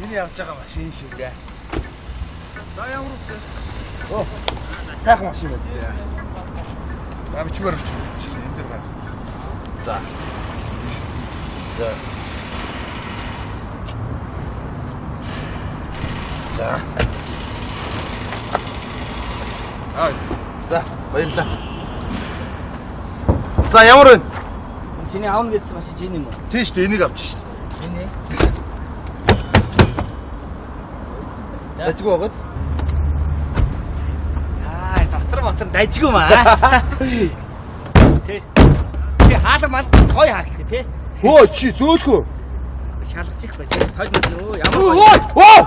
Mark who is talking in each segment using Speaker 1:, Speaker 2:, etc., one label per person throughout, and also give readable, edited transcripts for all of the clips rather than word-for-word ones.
Speaker 1: Миний явж байгаа машин шиг дээ. За ямар вэ? Оо. Сайхан машин байна зэ. За бичмээр очиж энэ дээр гарах. За. За. За. Ай. За, баярлалаа. За ямар вэ?
Speaker 2: Чиний аавн гэдсэн машин чинь юм уу?
Speaker 1: Тийш дээ, энийг авчих шүү дээ.
Speaker 2: Энэ.
Speaker 1: Дайггүй байгааз.
Speaker 2: Дотор дайггүй маа. Тэ. Тэ хаалга мал гой хаах гэх тий.
Speaker 1: Хөө чи зөөлхөө.
Speaker 2: Шалгаж их бай. Тойд нөө ямар
Speaker 1: гой.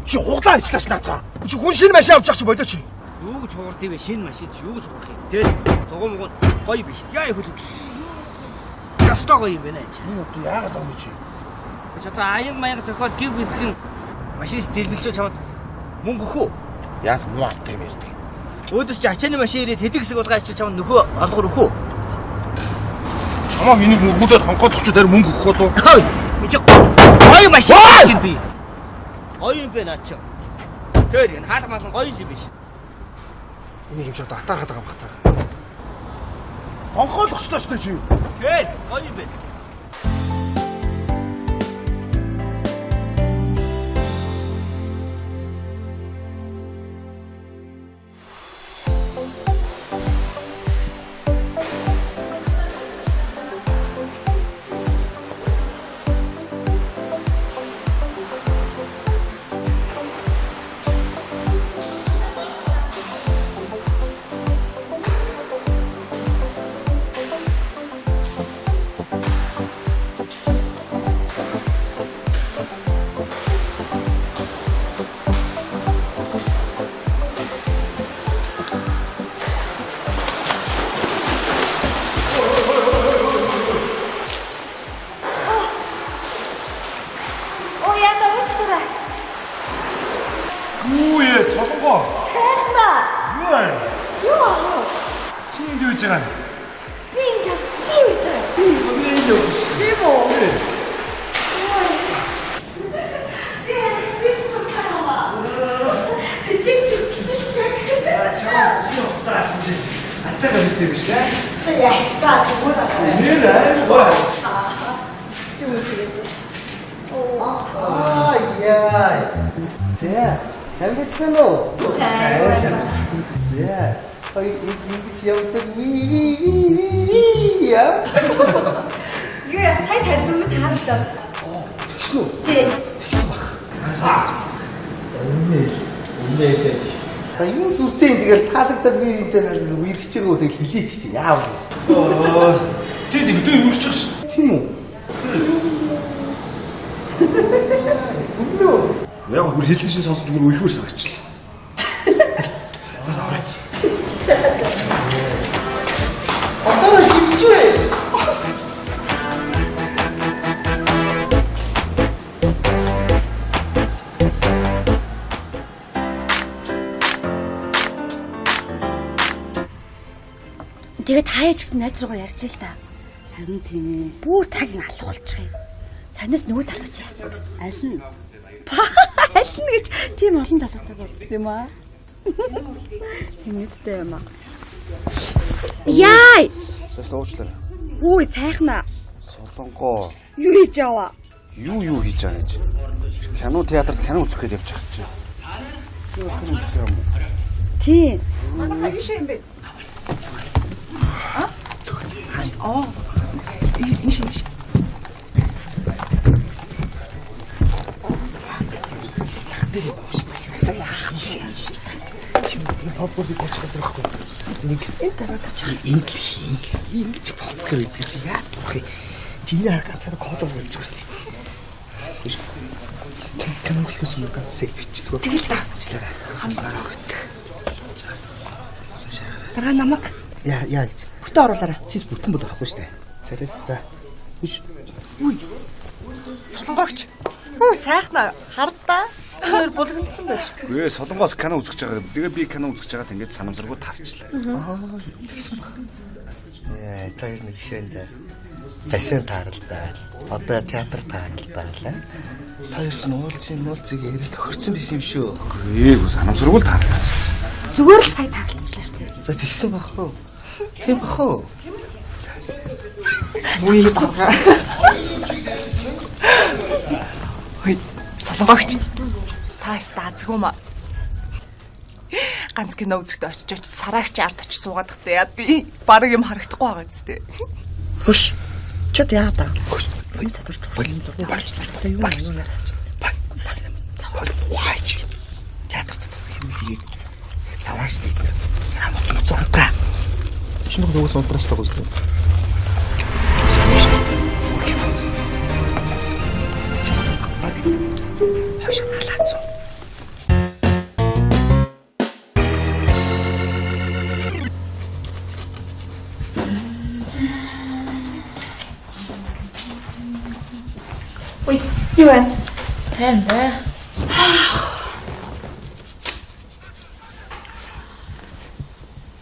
Speaker 1: Чи хуглаа ичлаач наадгаа. Чи хүн шинэ машин авч явах чи болоо чи.
Speaker 2: Юу гэж хуурд юм бэ? Шинэ машин чи юу гэж хуурах юм? Тэ. Тугуум гоё биш. Яа их хөл. Ястаа гоё юм байна чи.
Speaker 1: Энэ яагаад байгаа юм чи?
Speaker 2: Чи одоо аян маяг зохиод гів гэдгэн машин дэлгэлж чамд мөнгө өгөх үү?
Speaker 1: Яас муу тийм ээ.
Speaker 2: Өөдөөс чи ачааны машин ирээд хэдэг хэсэг болгоо ачиж чамд нөхөө олгор өгөх үү?
Speaker 1: Чамаа энийг нөгөөдөө хангаадах чи дээр мөнгө өгөх болов.
Speaker 2: Ми чи гоё машин би. Гоё юм бэ наа чи. Тэр энэ хаалга мал гоё юм биш.
Speaker 1: Энийг юм чи одоо атаархаад байгаа юм бах та. Хангаадахчлаа шүү дээ чи.
Speaker 2: Тэр гоё юм бэ.
Speaker 1: За юу сүртэй тэгэл таалагдаад би энэ дээр үерхчээгөө тэгэл хэлээч тий яавал гэсэн. Тий бид үерхчих шүү. Тийм үү? Үгүй. Яг бүр хэлсэн чинь сонсож бүр үерхвэр санагчлаа. За савраа. Асаа жимчээ.
Speaker 3: Тэгээд хаяа ч гэсэн найз руугаа ярьж ил та.
Speaker 4: Харин тийм ээ.
Speaker 3: Бүр тагийн алхуулчих юм. Санаас нөгөө залууч яасан.
Speaker 4: Аль нь?
Speaker 3: Аль нь гэж тийм олон залуутай болд юм аа. Хинэстэй юм аа. Яй!
Speaker 1: Сэс уучлаарай.
Speaker 3: Үй сайхан аа.
Speaker 1: Солонгоо.
Speaker 3: Юу хийж аваа?
Speaker 1: Юу хийж байгаа гэж. Кино театрт кино үзэх гээд явж байгаа чи. Юу юм?
Speaker 3: Тийм.
Speaker 5: Манай хаяа юм бэ? Аа. Иш. За яах вэ?
Speaker 1: Чим попкорн 골ч газар байхгүй. Нэг
Speaker 5: энэ дараа тавчих.
Speaker 1: ингэж попкорн гэдэг чи яах вэ? Чиний ганцаар код өгч үзтий. Канал хэлхээс өмнө ганц селфичдэг.
Speaker 5: Тэгэж та.
Speaker 1: Хамбараа өгд.
Speaker 5: Дараа намайг
Speaker 1: Яа гэж.
Speaker 5: бүтэн оруулаарай.
Speaker 1: Чи бүтэн бол авахгүй штэ. Царай. За. Үш.
Speaker 5: Солонгогч. Хөө сайхнаа. Хардаа. Хоёр булгандсан байж шүү.
Speaker 6: Гээ солонгоос кино үзэж байгаа. Тэгээ би кино үзэж байгаад ингээд санамсаргуу таарчлаа.
Speaker 1: Та хоёр нэг ширэндээ фэшн тааралдаа. Одоо театр тааралдаа. Та хоёр ч уулзыг яриад хөрцөн байсан юм шүү.
Speaker 6: Гээ санамсаргуу таарлаа.
Speaker 3: Зүгээр л сая таглалчлаа шүү дээ.
Speaker 1: За тэгсэн бах уу? Тийм бах уу?
Speaker 5: Үгүй бага. Хөөе, солонгогч. Та стаазгүй маа. Ганц кино үзэхдээ очиж сараагч ард очиж суугаад тахтай яа би баг юм харагдахгүй байгаа зү. Хөш. Чод яа та.
Speaker 1: Хөш.
Speaker 5: Татвар турлын багч та юу юм.
Speaker 1: Ваач. Театр хэмлийг цаваас нэг амц онтраа. Шинэ нөгөө онтраас таг үзлээ. Хашаалаац.
Speaker 3: Ой, юу вэ?
Speaker 7: Хэн бэ?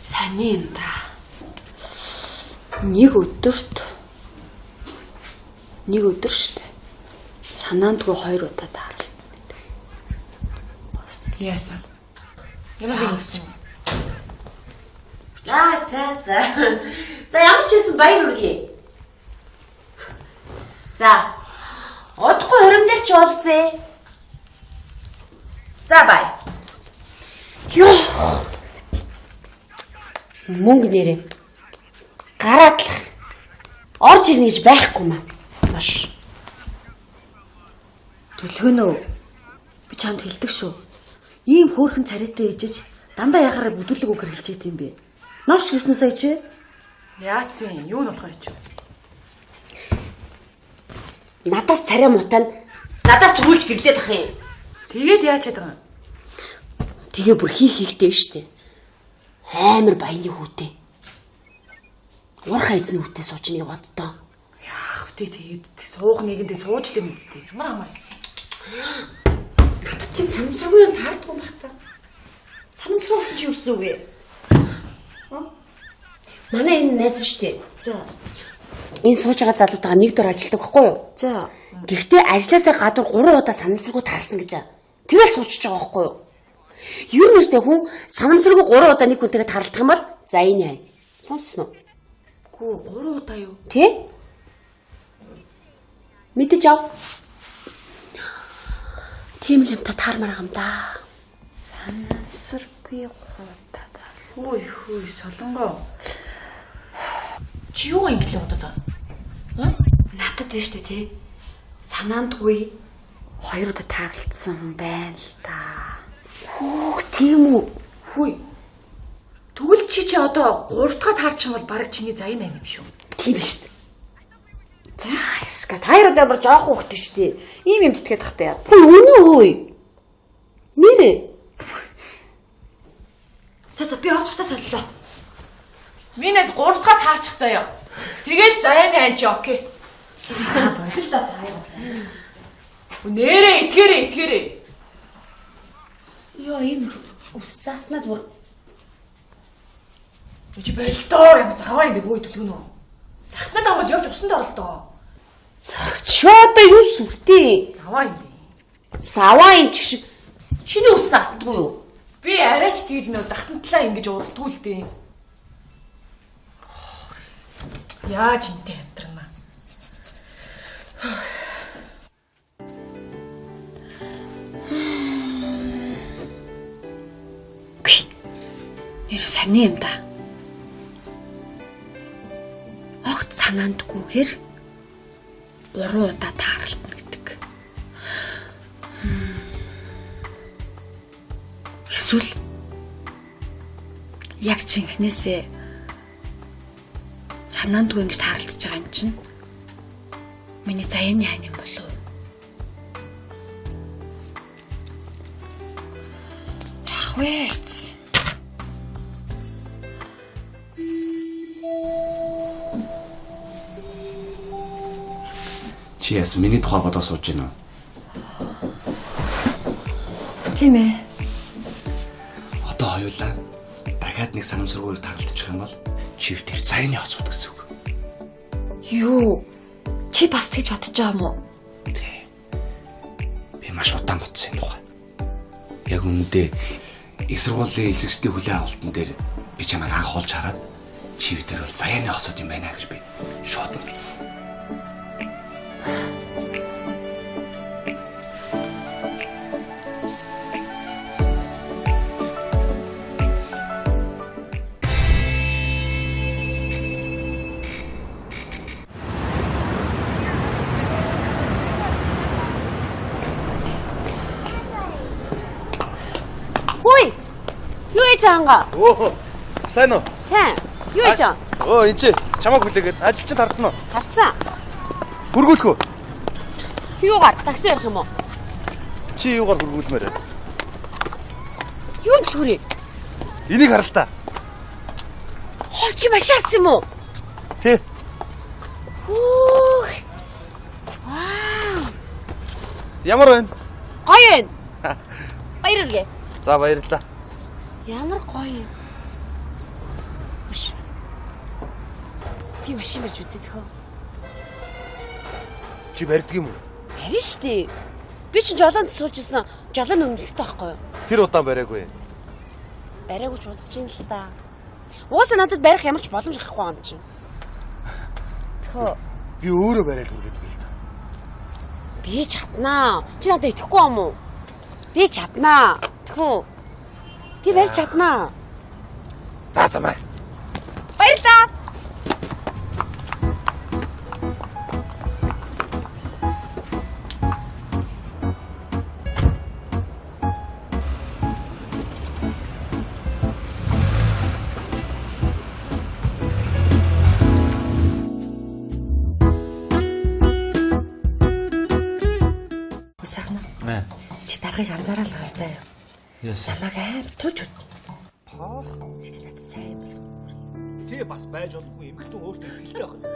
Speaker 3: Сайн юм да. Нэг өдөр штэ. Санаандгүй 2 удаа таарлаа.
Speaker 7: Яасан? Ямар гэсэн?
Speaker 3: За ямар ч байсан баяр үргээ. За. Удахгүй хоримнэр ч уулзъя. За бай. Ёо. Мөнгө нэрээ. Гараадлах. Орж ирнэ гэж байхгүй маа. Маш. Төлгөнөө. Би чамд хэлдэг шүү. Ийм хөөрхөн царайтай ээжэж дандаа яхаараа бүдүүлэг үг хэлжээд юм бэ. Новш гисэн сая чи?
Speaker 7: Яацын юу нь болох юм чи?
Speaker 3: Надаас царай мутаа надаас төрүүлж гэрлээд ах юм.
Speaker 7: Тэгээд яаж чадсан?
Speaker 3: Тэгээ бүр хийхтэй штэ. Амар баяны хүүтэй. Уурхай эзэн хүүтэй сууч нэг боддоо.
Speaker 7: Яах вэ тэгээд суух нэгэндээ сууж л юм үстэй. Ямар амаа хэлсэн.
Speaker 3: Надад тийм санамсаргүй юм таардгүй байх та. Санамсар гэсэн чи юу гэсэн үг вэ? Манай энэ найз штэ. За. Энэ сууж байгаа залуутайгаа нэг дор ажилладаг байхгүй юу? За. Гэхдээ ажлаасаа гадуур 3 удаа санамсаргүй таарсан гэж. Тэгэл суучж байгаа байхгүй юу? Юу нэртэй хүн санамсаргүй 3 удаа нэг хүнтэйгээ таарлах юм бол за энэ хань. Сонссон уу?
Speaker 7: Гүү 3 удаа юу?
Speaker 3: Тэ? Мэдэж ав. Тийм л юм та таармаар юм да. Санамсаргүй 3 удаа таарлаа.
Speaker 7: Хөөе солонгоо. Чи юу ингэж л бодоод байна?
Speaker 3: Надад биш үү тий? Санаандгүй 2 удаа таарлцсан хүн байна л да. Хүүх тийм үү?
Speaker 7: Хөөе. Тэгвэл чи одоо 3 дахь таарч юм бол баг чиний заян юм шүү.
Speaker 3: Тийм биш үү? За ярска. Та 2 удаа бүр жоох хүүхдээ шүү дээ. Ийм юм тэтгээд тахтай яа. Үнэн хөөе. Нэрээ. За би орж буцаа соллоо.
Speaker 7: Минийс 3 дахь таарчих заяа. Тэгэл заяаны анч окей.
Speaker 3: За бодол да таа.
Speaker 7: Нэрээ итгээрээ.
Speaker 3: Яа энэ ус заатнаад бүр
Speaker 7: чи болтоо юм заваа ингэ хөөе төлгөнөө. Захтнаад амбал явж усанд оролдоо.
Speaker 3: чи одоо юу сүртэй?
Speaker 7: Заваа юм.
Speaker 3: Саваа энэ ч шиг чиний ус заатдаггүй юу?
Speaker 7: Би арайч тэгж нөө захтантлаа ингэж уддгүй л дээ. Яаж интэй амтрана.
Speaker 3: Нэр сони юм да. Огт санаандгүйгээр 3 удаа таарлтна гэдэг. Эсвэл яг чинхнээсээ санаандгүй ингэж таарлцж байгаа юм чинь миний заяаны хань юм болов уу? Ах вэ?
Speaker 6: Чи яс миний тухай бодож сууж байна уу?
Speaker 5: Тийм ээ.
Speaker 6: Одоо хоёулаа дахиад нэг санамсаргуур таралдчих юм бол чив дээр цайны хосууд гэсэн үг.
Speaker 5: Юу? Чи бас тэгж бодож байгаа юм уу?
Speaker 6: Тий. Би маш удаан бодсон юм тухай. Яг өмнөдөө их сургуулийн эсэгчдийн хүлээн авалтан дээр би чамайг анх олж хараад чив дээр бол цайны хосууд юм байна гэж би шууд мэдсэн.
Speaker 3: Хүй! Юу ээж аанга?
Speaker 1: Оо. Сайн уу?
Speaker 3: Сайн. Юу ээж аа?
Speaker 1: Оо энэ чи чамайг хүлээгээд ажил чинь тарцсан уу?
Speaker 3: Харцсан.
Speaker 1: Хөргүүлэх үү?
Speaker 3: Юугаар такси ярих юм уу?
Speaker 1: Чи юугаар хөргүүлмээр вэ?
Speaker 3: Юу ч хүрээ.
Speaker 1: Энийг харал та.
Speaker 3: Хоо чи маш авсан юм уу?
Speaker 1: Тий.
Speaker 3: Хүүх. Вау.
Speaker 1: Ямар байна?
Speaker 3: Гоё юм. Баярлалаа.
Speaker 1: За баярлалаа.
Speaker 3: Ямар гоё юм. Өш. Би машин барьж үзээд хөө.
Speaker 1: Чи барьдаг юм уу?
Speaker 3: Барин штий. Би ч жолоонд суужсэн. Жолоо нөмлөлтэй байхгүй юу?
Speaker 1: Тэр удаан бариагүй.
Speaker 3: Бариагүй ч удаж ин л да. Уусаа надад барих ямар ч боломж гарахгүй юм чинь. Тхөө.
Speaker 1: Би өөрөө бариад хүргээд байл та.
Speaker 3: Би чаднаа. Чи надад итгэхгүй юм уу? Би чаднаа. Тхүү. Би барьж чаднаа.
Speaker 1: За замаа.
Speaker 3: Баярлаа.
Speaker 5: Усахна.
Speaker 6: Мэ.
Speaker 5: Чи даргаыг анзаараа л гай заяа.
Speaker 6: Яасан?
Speaker 5: Намайг аим тууч үт. Поо. Тэд надад сайн бол.
Speaker 2: Тий бас байж болохгүй эмхтэн өөртөө итгэлтэй байх юм.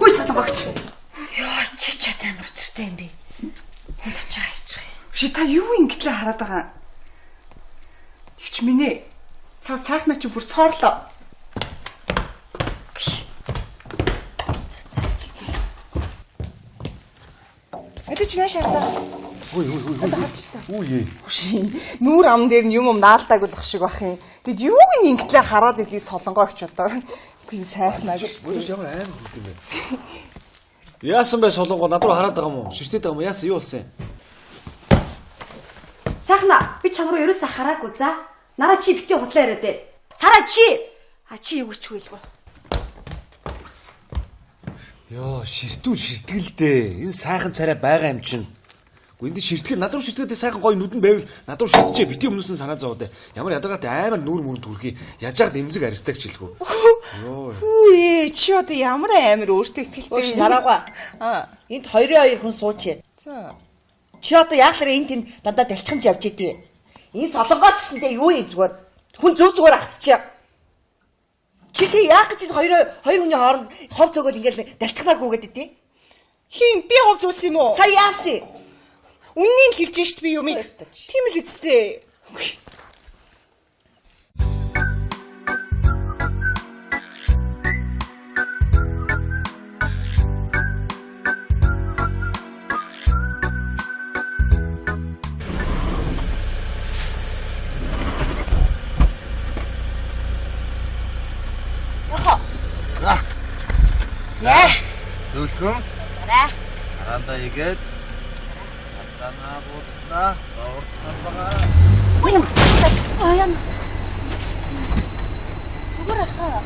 Speaker 5: Хөөе салбагч. Яа чи ч амар өчтэй юм бэ? Унтаж байгаа ч. Чи та юу ингэтлээ хараад байгаа? Игч минь ээ. Цаа сайхнаа чи бүр цоорлоо. Эдэ чи нааш хараа.
Speaker 1: Үе.
Speaker 5: Нүүр ам дээр нь юм наалдаг болох шиг бах юм. Тэгэд юуг нь ингэтлээ хараад идэв солонгоо очиодоо. Би сайхнаа гэж.
Speaker 6: Өөрөөс ямар аим хөлт юм бэ? Яасан бэ солонгоо над руу хараад байгаа юм уу? Ширтээд байгаа юм уу? Яасан юу болсон юм?
Speaker 8: Сайхна би чам руу ерөөсөө хараагүй за. Нараа чи битгий худлаа яриад ээ. Сараа чи. А чи юу ч хүйлгүй.
Speaker 6: Йоо, ширтүүл ширтгэлдээ. Энэ сайхан царай байгаа юм чинь. Гэхдээ энэ ширтгэл над руу ширтгээдээ сайхан гоё нүдэн байвал над руу ширтчээ битгий өмнөөс нь санаа зовоод. Ямар ядаргаатай амар нүүр мөрөнд хүрхий. Яжаад эмзэг аристаг ч хэлгүй. Йоо.
Speaker 5: Үе чи одоо ямар амар өөртөө ихтэй
Speaker 9: Нараагаа. Энд 2-2 хүн сууч.
Speaker 5: За.
Speaker 9: Чи одоо яахлаар энд тэнд дандаа дэлчхэнж явж идэв. Энэ солонгооч гэсэнтэй юу юм зүгээр. Хүн зөв зүгээр автчих. Чи тэг яах гэж энэ хоёр хүний хооронд хов зөөгөл ингээл дэлчхнаагүй гэдэг.
Speaker 5: Хин би хов зөөс юм уу?
Speaker 9: Сая яасан?
Speaker 5: Үннийг хэлж шít би юм. Тийм л үсттэй.
Speaker 3: За.
Speaker 1: Зөвлөхөн.
Speaker 3: Зараа.
Speaker 1: Хараандаа игээд. Хатанаа буудлаа. Доордсон байгаа.
Speaker 3: Аян. Зүгээр хаа.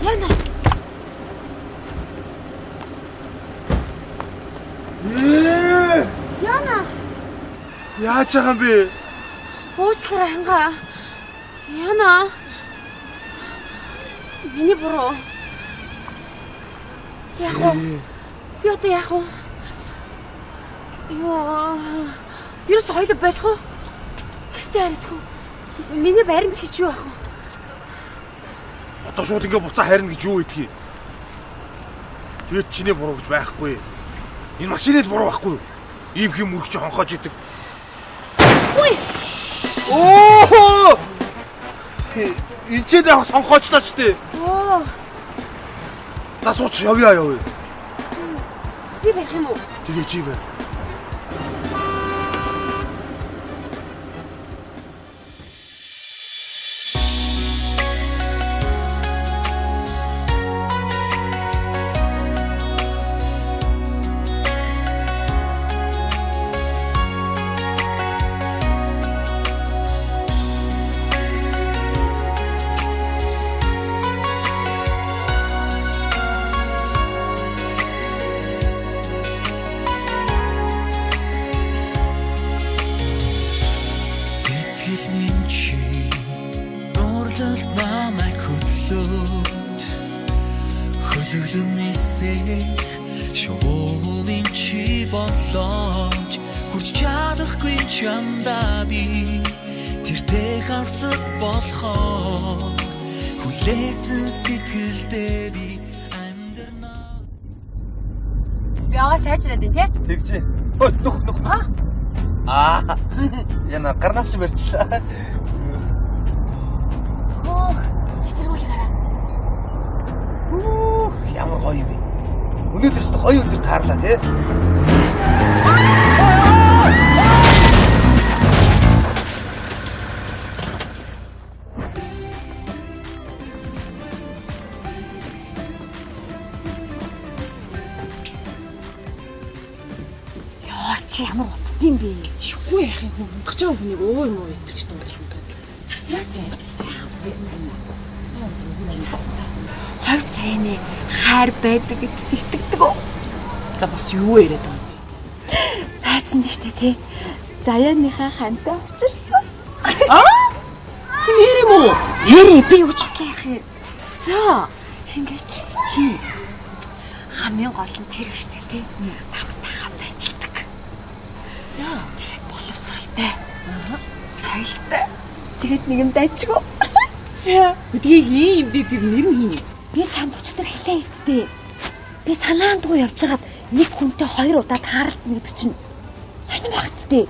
Speaker 3: Яна. Яна.
Speaker 1: Яаж байгаа юм бэ?
Speaker 3: Уучлаарай хангаа. Яна. Миний буруу. Яг уу. Би одоо яг уу. Юус хоёул болох уу? Гэртээ харагдах. Миний байранд хийж юу ах вэ?
Speaker 1: Одоо шууд ингээ буцаа харина гэж юу гэдгийг. Тэгээд чиний буруу гэж байхгүй. Энэ машины л буруу байхгүй юу? Ийм хэм мөрөгч хонхоож идэг.
Speaker 3: Үй!
Speaker 1: Оо! Эцээд яг сонхоочлаа шүү дээ.
Speaker 3: Оо.
Speaker 1: За сууч явъя.
Speaker 3: Би байх юм уу?
Speaker 1: Тэгээ чи бай.
Speaker 3: Сайжраад байна тий?
Speaker 1: Тэгжээ. Ой нүх. Яна гарнаас ч барьчлаа.
Speaker 3: Чи тэргүүл гараа.
Speaker 1: Ямар гоё юм бэ? Өнөөдөр ч гоё өндөр таарлаа тий?
Speaker 3: Чи ямар утдсан бэ?
Speaker 7: Юу яах юм унтах чаа хүнийг өө юм уу гэдэг ч дундаж унтаад. Яасан?
Speaker 3: Хоёр цайны хайр байдаг гэдэгт итгэдэг үү?
Speaker 7: За бас юу яриад байгаа юм?
Speaker 3: Хайцсан дээ штэ тий. Заяаныхаа хантай очирсан.
Speaker 7: Нэр юм уу?
Speaker 3: Нэрээ би юу ч бодлоо яах юм. За, ингэж хий. Хамгийн гол нь тэр штэ тий. Надтай хамт ажилдаг. За, тэгээд боловсралтай. Соёлтой. Тэгээд нэгэнд ажиг. За,
Speaker 7: Бидгийг хий юм би тэр нэр нь хий.
Speaker 3: би чамд өчигдөр хэлээ эцтэй. Би санаандгүй явж хагаад нэг хүнтэй 2 удаа тааралдна гэдэг чинь сонир багтдээ.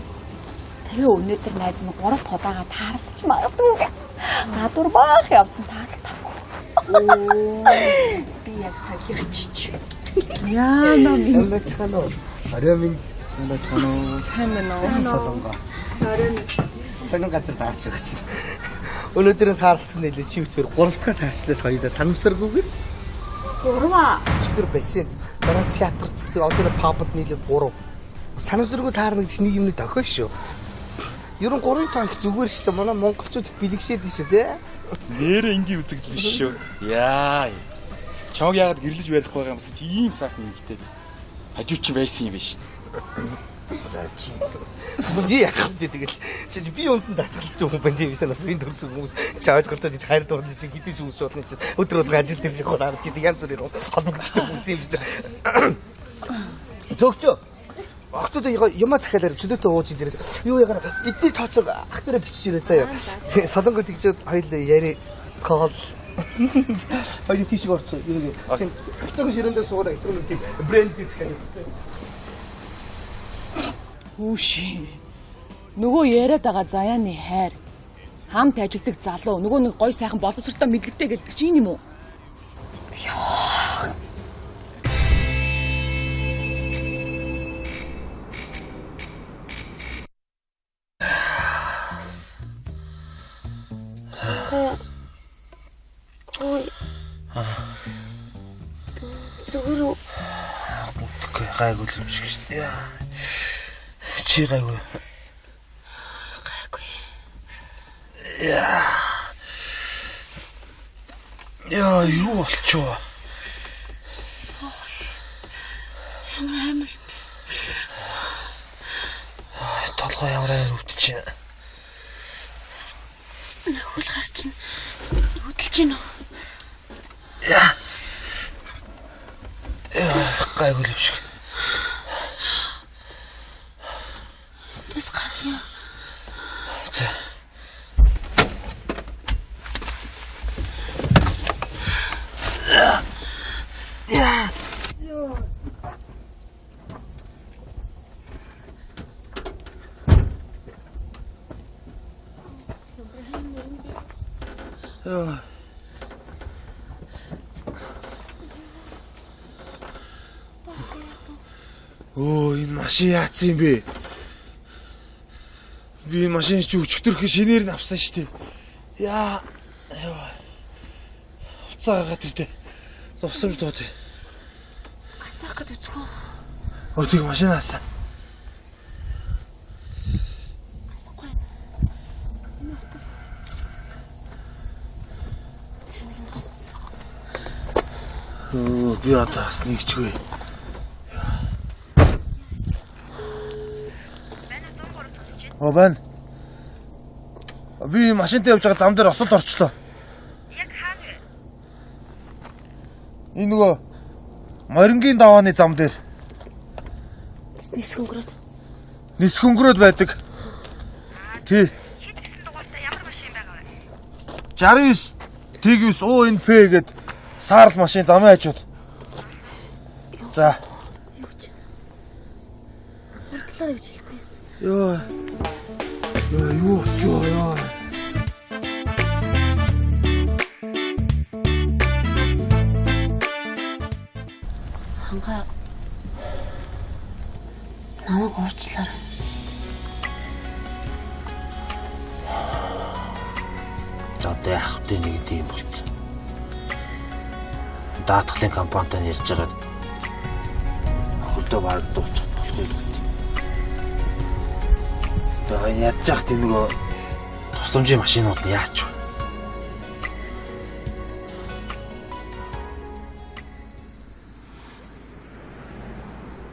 Speaker 3: Тэгээ өнөөдөр найз нь 3 удаага таарлаж магадгүй. Гадуур баах явсан таарлахгүй. Би яг солирчиж.
Speaker 7: Яана би
Speaker 1: Сайн байцгаана уу? Орой минь сайн байцгаана уу?
Speaker 7: сайн байна уу?
Speaker 1: Сайн солонго. Сонин газар таарч байгаа чинь. Өнөөдрийн таарлцсан нэлээ чи битэр 3 дахь таарчлаас хоёулаа санамсаргүйгээр
Speaker 3: 3
Speaker 1: өчигдөр бассейнд дараа театрт одоо пабд нийлээд 3. Санамсаргүй таарна гэж нэг юмны дохио шүү. Ер нь 3 таа их зүгээр шүү дээ. Манай монголчууд их бэлгшээд шүү дээ.
Speaker 6: Нэрээ ингийн үзэгдэл биш шүү. Яа. Чамаг яагаад гэрлэж барихгүй байгаа юм бэ? Чи ийм сайхан нэгтэй. Хажууд чинь байсан юм биш.
Speaker 1: За чи. Би яах вэ тэгэл. Чи би өндөнд татгалздаг хүн байна тийм үү? Нас би төрсөн хүмүүс чавд горцоод хайр дуурна чи гидэж үүсч болно чи. Өдөр болгон ажил дээр жихоо харж чи янз бүрийн холбогддог хүн тийм үү? Зөгчөө. Охтууд юма захиалаар чөлөөтэй ууж идэрэж юу ягаар эдний тооцоог ахтараа бичиж ирээ заяа. Солонгод тэгжээд хоёул яри кол хоёул тийшээ орцоо. Юу тийм ихтэй ширэндээ суугаа гэдэг тийм брэнд гэж хэлсэн.
Speaker 7: Хүүши. Нөгөө яриад байгаа заяаны хайр. Хамт ажилдаг залуу нөгөө нэг гой сайхан боловсролтой мэдлэгтэй гэдэг чинь юм уу?
Speaker 3: Зүгээр үү?
Speaker 1: Үгүй гайгүй юм шиг шүү. Яа. Чи гайгүй.
Speaker 3: Гайгүй.
Speaker 1: Яа. Яа, юу болчихоо?
Speaker 3: Амар.
Speaker 1: Толгой ямар өвдөж байна.
Speaker 3: Хөл гарчин. Хөдөлж гин үү?
Speaker 1: Яа. Гайгүй л биш.
Speaker 3: Тэс гарья.
Speaker 1: За. Я. Оо, энэ машин яатсан юм бэ? Би энэ машин чи өчтөрх шинээр нь авсан шүү дээ. Яа. Уцаа гаргаад ирдэ. Тусламж доод.
Speaker 3: Асаах гээд үзгүй.
Speaker 1: Оо, тэг машин аасан.
Speaker 3: Асахгүй. Энэ утас. Цэнийг тусцсан.
Speaker 1: Оо, би одоо бас нэгчгүй. Оо байна. Би машинтай явж байгаа зам дээр осолд орчлоо. Яг хаана вэ? Энэ нөгөө Морингийн давааны зам дээр. Нис хөнгөрөөд байдаг. Тий.
Speaker 10: Хэд гэсэн дугаартай ямар машин байгаа вэ?
Speaker 1: 69 Т9 УНП гээд саарл машин замын хажууд. За.
Speaker 3: Хурдлаар гэж хэлэхгүй яасан.
Speaker 1: Йоо. Юу очоо яа.
Speaker 3: Ханга намайг уучлаарай.
Speaker 1: Одоо яах вэ нэг тийм болцсон. Даатгалын компанитай ярьж байгаад хөлдөө баг дуусах болохгүй л. Тэгээ ядж яах тийм нөгөө тусламжийн машинууд нь яач вэ?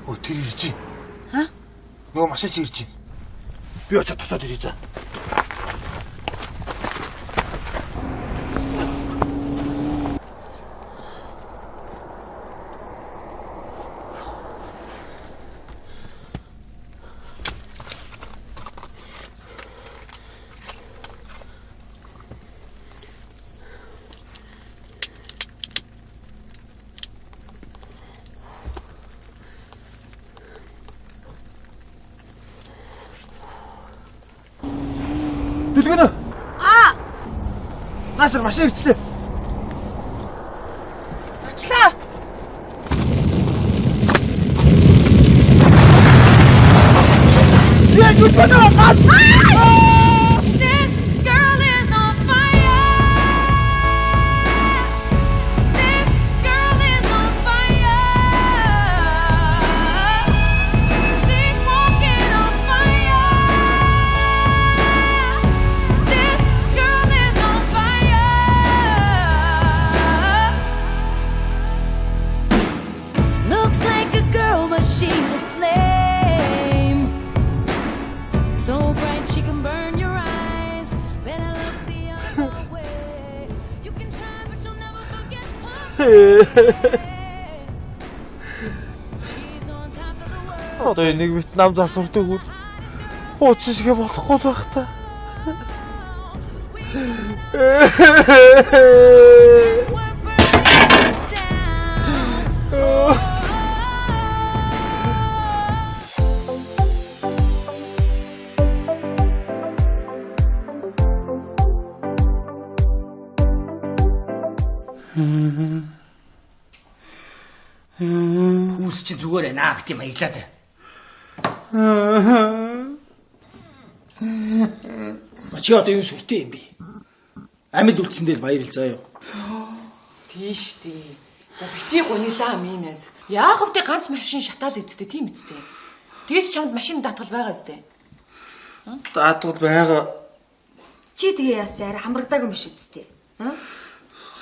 Speaker 1: Оо тэр ирж байна.
Speaker 3: Ха?
Speaker 1: Нөгөө машин чи ирж байна. Би очиод тусаад ирье за. Дэлгэнэ. Наашир машин ирчлээ.
Speaker 3: Очлоо.
Speaker 1: Яа, юу байна?
Speaker 10: This girl is on fire. This girl is on fire. She's walking on fire. This girl is on fire. Looks like a girl, but she's a flame. So bright she can burn your eyes. Better look the other way. You can try, but you'll never forget She's on top of the world.
Speaker 1: Одоо нэг Вьетнам засвартай хөл уучшгээ болохгүй л байх та.
Speaker 10: We're burning down.
Speaker 2: Хүмүүс чи зүгээр ээ наа бит юм аялаад. Чи одоо юу сүртэй юм бэ? Амьд үлдсэндээ баяр л заа юу.
Speaker 7: Тийш тий. За бити гонилаа минь аз. Яах вэ ганц машин шатаал эцтэй тийм эцтэй. Тэгээд чамд машин даатгал байгаа үстэй.
Speaker 1: Даатгал байгаа.
Speaker 8: Чи тэгээ яасан арай хамрагдааг юм биш үсттэй.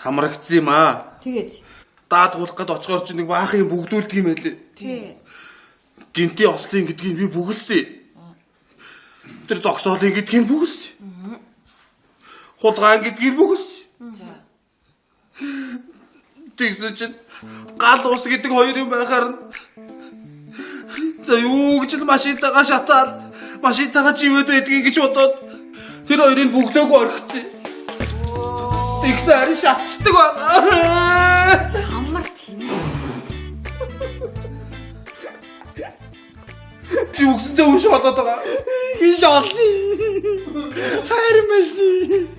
Speaker 1: Хамрагдсан юм аа.
Speaker 8: Тэгээд
Speaker 1: Даад гуулах гээд очихоор чи нэг баахын бүгдүүлдэг юм байлээ.
Speaker 8: тий.
Speaker 1: Гинти ослын гэдгийг би бүгэлсэн. Тэр зогсоолын гэдгийг бүгэлсэн. Хулгаан гэдгийг бүгэлсэн.
Speaker 7: За.
Speaker 1: Тэгсэн чинь гал ус гэдэг хоёр юм байхаар за юу гэж л машинтайгаа шатаад машинтайгаа живэд байдгийг гэж бодоод тэр хоёрыг бүглөөгүй орхисон. Тэгсэн харин шатчдаг байгаа.
Speaker 8: Амар тийм.
Speaker 1: Чи үгсэндээ үн шатаад байгаа. Хин шалсан. Хайр машин.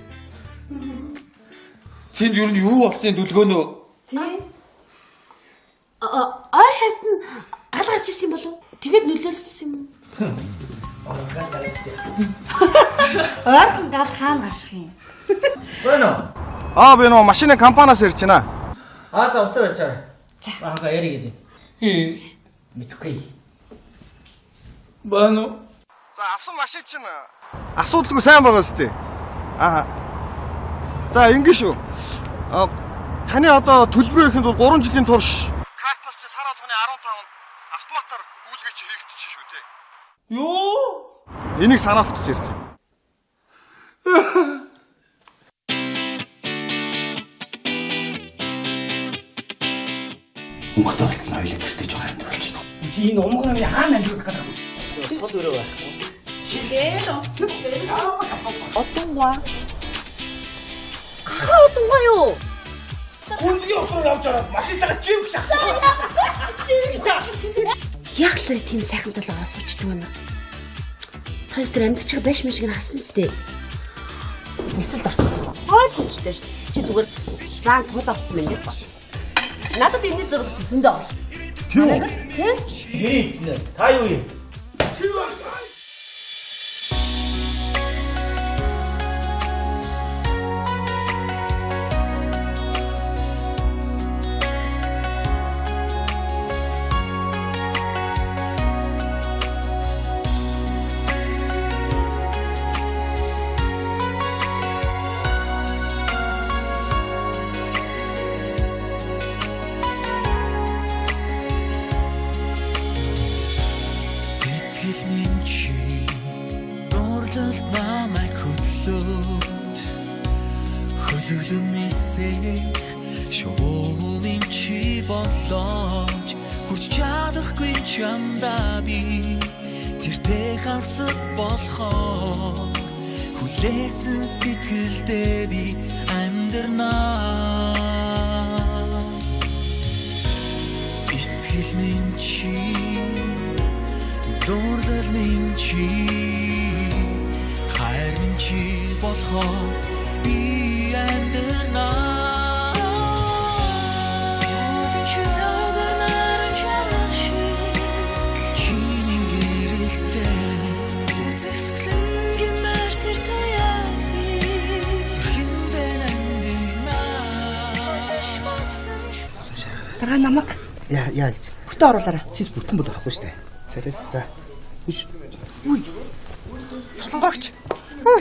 Speaker 1: Тэнд юу болсон дүлгөөнөө?
Speaker 3: Тийм. Ой хавьд нь гал гарч ирсэн болов уу? Тэгээд нөлөөлсөн юм.
Speaker 8: Ойрхон гал хаана гарах юм?
Speaker 2: Байна.
Speaker 1: Би нөө машины компаниас ирж байна.
Speaker 2: За уцаа барьж байгаа. За. Баага яриг гэдэг. Мэдхгүй.
Speaker 1: Байна. За авсан машин чинь асуудалгүй сайн байгаа сте. За ингэ шүү. Таны одоо төлбөрийн ихэнд бол 3 жилийн турш картнаас чи сар болгоны 15 автоматар гүйлгээч хийгдчих шүү дээ. Юу? Энийг санаалтч ирж байна.
Speaker 6: Өнгөтэй хоёлаа гэртээ жоо амьдруулж байна.
Speaker 2: Чи энэ умганы хаана амьдрах гэдэг вэ?
Speaker 6: Сод өрөө байхгүй.
Speaker 3: Одонгоо. Одонгоо юу?
Speaker 1: Гүнзгий усруу явж ороод машинтайгаа чимх шахсан.
Speaker 3: Яг л тийм сайхан залуугаа суучдаг байна. Хоёр тэр амьдч байгаа байш мишиг нь хасан мэт. Нисэлд орчихсон. Ойлгомжтой шүү. Чи зүгээр заан тул авцсан юм байна. Надад энэ зураг зөндөө авах. Тийм. Тийм.
Speaker 2: Хийцнэ. Та юу юм?
Speaker 10: Хүлээсэн сэтгэлдээ би амьдрнаа. Итгэл минь чи, дурлал минь чи, хайр минь чи болохоор би амьдрнаа.
Speaker 9: Дараа намайг
Speaker 6: Яа гэж.
Speaker 9: бүтэн оруулаарай.
Speaker 6: Чи бүтэн бол авахгүй штэ. Царай. За. Үш.
Speaker 9: Солонгогч.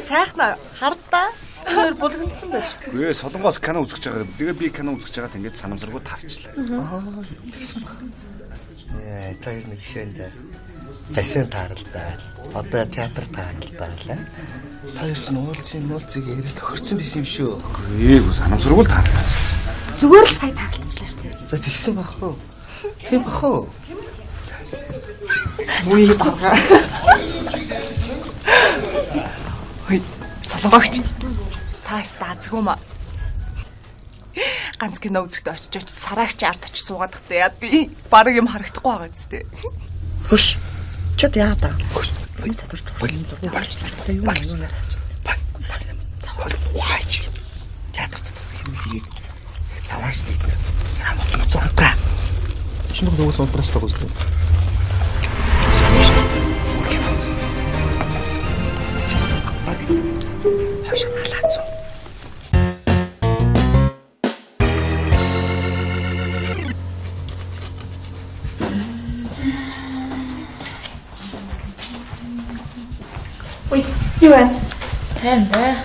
Speaker 9: Сайхна хардаа. Тэр булгандсан байж шүү.
Speaker 6: Гээ солонгоос кино үзэж байгаа. Тэгээ би кино үзэж байгаад ингээд санамсаргуу таарчлаа.
Speaker 9: Тэгсэн баг.
Speaker 11: Тэр нэг ширэндээ тайсан тааралдаа. Одоо театр тааралдаа. Тэр ч уулзыг яриад хөрцөн байсан юм шүү.
Speaker 6: Гээ санамсаргуу таарлаа.
Speaker 8: Зүгээр л сая таглалчлаа шүү дээ.
Speaker 11: За тэгсэн бах уу? Тийм бах уу?
Speaker 9: Үгүй бага. Хөөе, солонгогч. Та стаазгүй маа. Ганц кино үзэхдээ очиж сараагч ард очиж суугаад тахтай яа би баг юм харагдахгүй байгаа зү. Хөш. Чод яа таа. Хөш. Энэ татвар турлын дургүй болж чаддаг юм уу?
Speaker 11: Ваач. Театр юм. Цаваас нэг хамц онтра. Шинэ нөгөө онтраас таг үзлээ. Хашаалаац.
Speaker 8: Ой, юу вэ?
Speaker 7: Тань бай.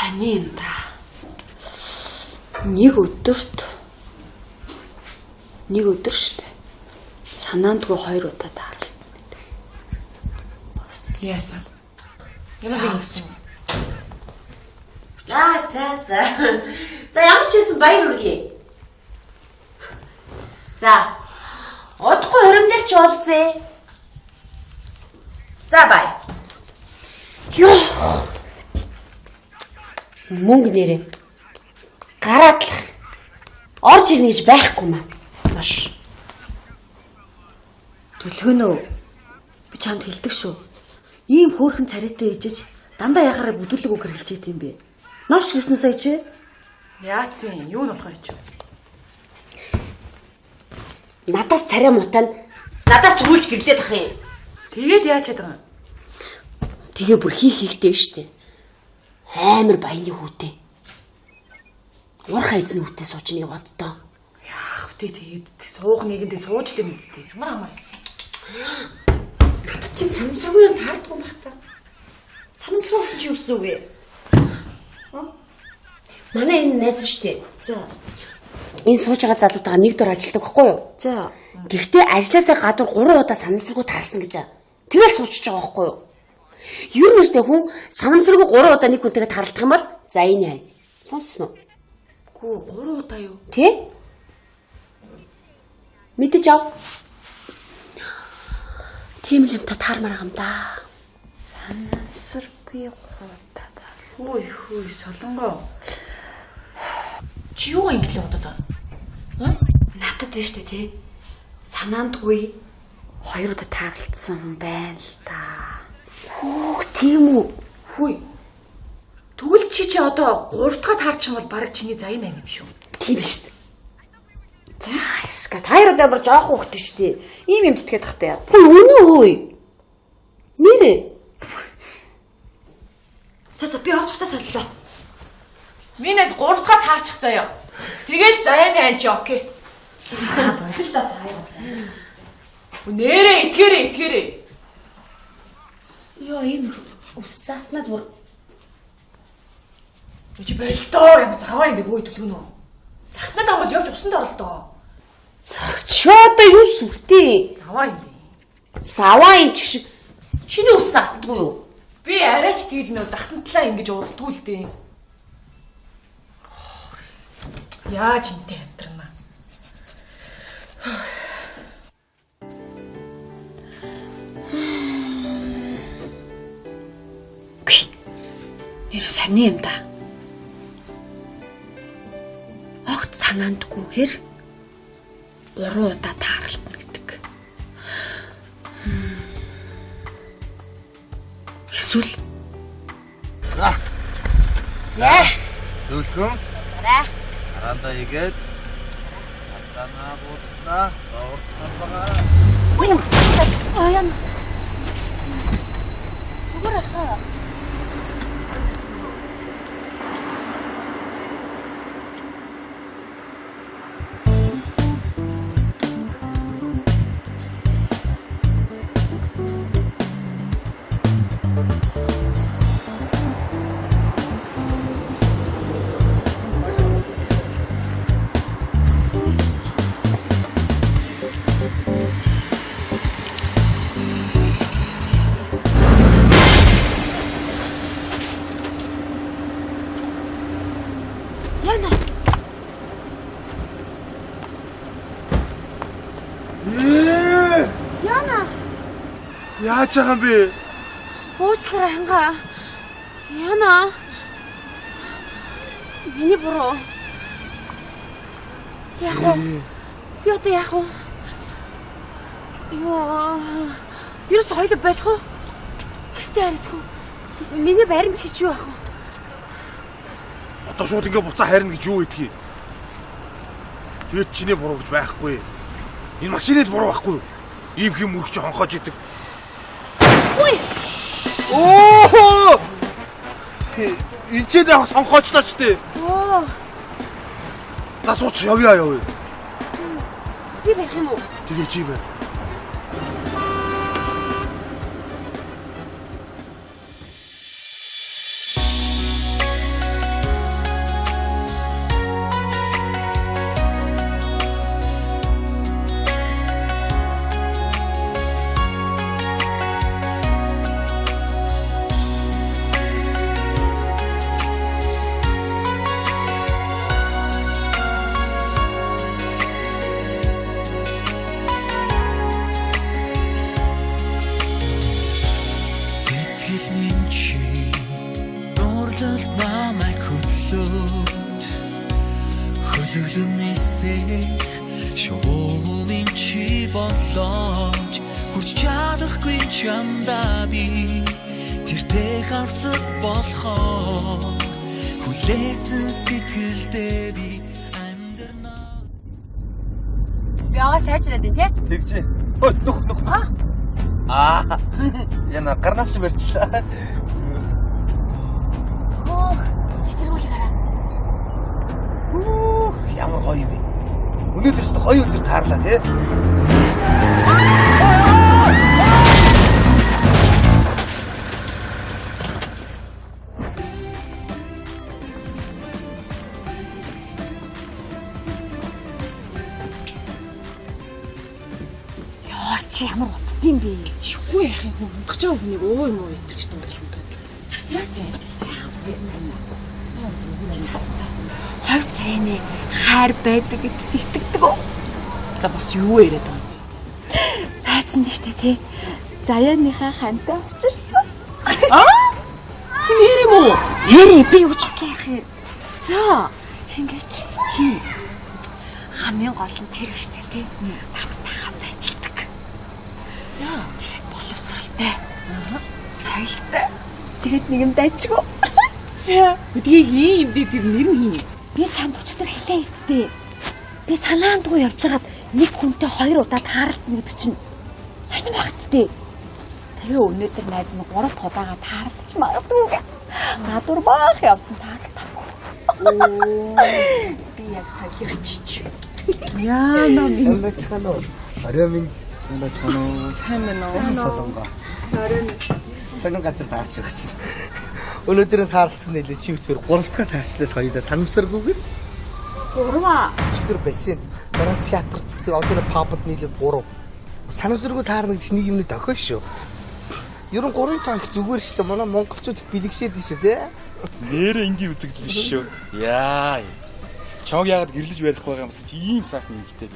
Speaker 3: Таны юм да. Нэг өдөр штэ. Санаандгүй 2 удаа таарлаа.
Speaker 7: Яасан? Ямар хийсэн?
Speaker 3: За ямар ч байсан баяр хүргэе. За. Удахгүй хоримнэр ч уулзъя. За бай. Ёо. Мөнгө нэрээ. Гараадлах. Орж ирнэ гэж байхгүй маа. Маш.
Speaker 8: Төлгөнөө. Би чамд хэлдэг шүү. Ийм хөөрхөн царайтай ээжэж дандаа яхаараа бүдүүлэг үг хэлж идэм бэ. Новш гисэн сая чи?
Speaker 7: Яацын юу нь болох юм чи?
Speaker 3: Надаас царай мутаа надаас төрүүлж гэрлээд ах юм.
Speaker 7: Тэгээд яаж чадсан?
Speaker 3: Тэгээ бүр хийхтэй штэ. Амар баяны хүүтэй. Урхаа эзэн хүүтэй суучныг боддоо.
Speaker 7: Яах вэ тэгээд суух нэгэндээ сууж л юм үстэй. Ямар амаа хэлсэн.
Speaker 3: Надад тийм санамсаргүй юм таардгүй байх та. Санамсар болсон чи юу гэсэн үг вэ? Манай энэ найз штэ.
Speaker 8: За.
Speaker 3: Энэ сууж байгаа залуутайгаа нэг дор ажилладаг байхгүй юу?
Speaker 8: За.
Speaker 3: Гэхдээ ажилласаа гадуур 3 удаа санамсаргүй таарсан гэж. Тэгэл суучж байгаа байхгүй юу? Юу нэштэй хүн санамсаргүй 3 удаа нэг хүнтэйгээ таарлах юм бол за энэ хань. Сонссон уу?
Speaker 7: Гүү 3 удаа юу?
Speaker 3: Тэ? Мэдэж ав. Тийм л юм та таармаар юм да. Санамсаргүй 3 удаа таарлаа.
Speaker 7: Хөөе солонгоо. Чи юу ингэж л бодоод байна?
Speaker 3: Надад биш үү тий? Санаандгүй 2 удаа таарлцсан хүн байна л да. Хүүх тийм үү?
Speaker 7: Хөөе. Тэгвэл чи одоо 3 дахь таарч юм бол баг чиний заян юм шүү.
Speaker 3: Тийм биш. За ярска. Та 2 удаа бүр жоох хүүхд шүү дээ. Ийм юм тэтгээд тахтай яа. Үнэн хөөе. Нэрээ.
Speaker 8: За би орж буцаа соллоо.
Speaker 7: Минийс 3 дахь таарчих заяа. Тэгэл заяаны анч окей.
Speaker 8: За бодол да таа.
Speaker 7: Нэрээ итгээрээ.
Speaker 3: Яа энэ ус заатнаад бүр
Speaker 7: чи болтоо юм заваа ингэ хөөе төлгөнөө. Захтнаад байгаа бол явж усанд оролдоо.
Speaker 3: чи одоо юу сүртэй?
Speaker 7: Заваа юм.
Speaker 3: Саваа энэ ч шиг чиний ус заатдаггүй юу?
Speaker 7: Би арайч тэгж нөө захтантлаа ингэж уддгүй л дээ. Яаж интэй амтрана.
Speaker 3: Нэр сони юм да. Огт санаандгүйгээр 3 удаа таарлтна гэдэг. Эсвэл
Speaker 1: За. Зөвлөхөн.
Speaker 3: зараа.
Speaker 1: Харандаа игээд. Хатанаа буудаа. Доортлоо.
Speaker 3: Аян. Зүгээр хаа.
Speaker 1: Яаж байгаа юм бэ?
Speaker 3: Уучлаарай хангаа. Яна. Миний буруу. Яг уу. Юу тэ яг уу? Йоо. Юус хоёул болох уу? Гэртээ харагдгүй. Миний баримт гэж юу ах вэ?
Speaker 1: Одоо шууд ингээ буцаа харина гэж юу идэх юм? Тэгээд чиний буруу гэж байхгүй. Энэ машиныг буруу байхгүй. Ийм хэм мөрч хонхоож идэг.
Speaker 3: Ой!
Speaker 1: Оо! Энд ч яг сонгоочтой шүү дээ.
Speaker 3: Оо.
Speaker 1: За сууч явъя.
Speaker 3: Би байх юм уу?
Speaker 1: Тэгээ чи бай.
Speaker 10: Уулалд намайг хөдлөөд хөлөглөнээсээ шуумын чи болооч хурж чадахгүй чамдаа би тэртээ хавсаг болохоо хүлээсэн сэтгэлдээ би амьдрнаа.
Speaker 3: Би аваа сайжраад байна тий?
Speaker 1: Тэгжээ. Ой нүх. Яна гарнаас ч барьчлаа.
Speaker 3: Чи тэргүүлэг хараа.
Speaker 1: Ямар гоё юм бэ? Өнөөдөр ч гоё өдөр таарлаа тий.
Speaker 3: Яа чи ямар утдсан бэ?
Speaker 7: Юу яах юм унтах чаа хүнийг өө юм уу гэдэг ч дундаж унтаад. Яасан?
Speaker 3: Хойд цайны хайр байдаг гэдэгт итгэдэг үү?
Speaker 7: За бас юу яриад байгаа юм?
Speaker 3: Хайцсан дээ штэ тий. Заяаныхаа хантай очирсан.
Speaker 7: Нэр юм уу?
Speaker 3: Ярэ би юу ч бодлоо яах юм. За ингэж хий. Хамгийн гол нь тэр штэ тий. Надтай хамт ажилладаг. За тэгээд боловсралтай. Соёлтой. Тэгээд нэгэнд ажиггүй. За
Speaker 7: Бидгийг хий юм би тэр нэр нь хий.
Speaker 3: би чамд өчигдөр хэлээ эцтэй. Би санаандгүй явжгаад нэг хүнтэй 2 удаа тааралдна гэдэг чинь сонир багтдээ. Тэгээ өнөөдөр найз нь 3 удаага таарлаж магадгүй. Гадуур баах явсан таарлахгүй. Би яг солирчиж.
Speaker 7: Яа нам
Speaker 11: Сайн байцгаана уу? Орой минь сайн байцгаана уу?
Speaker 7: сайн байна уу?
Speaker 11: Сайн солонго. Сонин газар таарч байгаа чинь. Өнөөдрийн таарлцсан нэлээ чи үгээр 3 дахь таарчлаас хоёулаа санамсаргүйгээр
Speaker 3: 3
Speaker 11: өчигдөр бассейнд дараа театрт одоо пабд нийлээд 3. Санамсаргүй таарна гэж нэг юмны дохио шүү. Ер нь 3 таа их зүгээр шүү дээ. Манай монголчууд их бэлгшээд шүү дээ.
Speaker 6: Нэрээ ингийн үзэгдэл биш шүү. Яа. Чамаг яагаад гэрлэж барихгүй байгаа юм бэ? Чи ийм сайхан нэгтэй.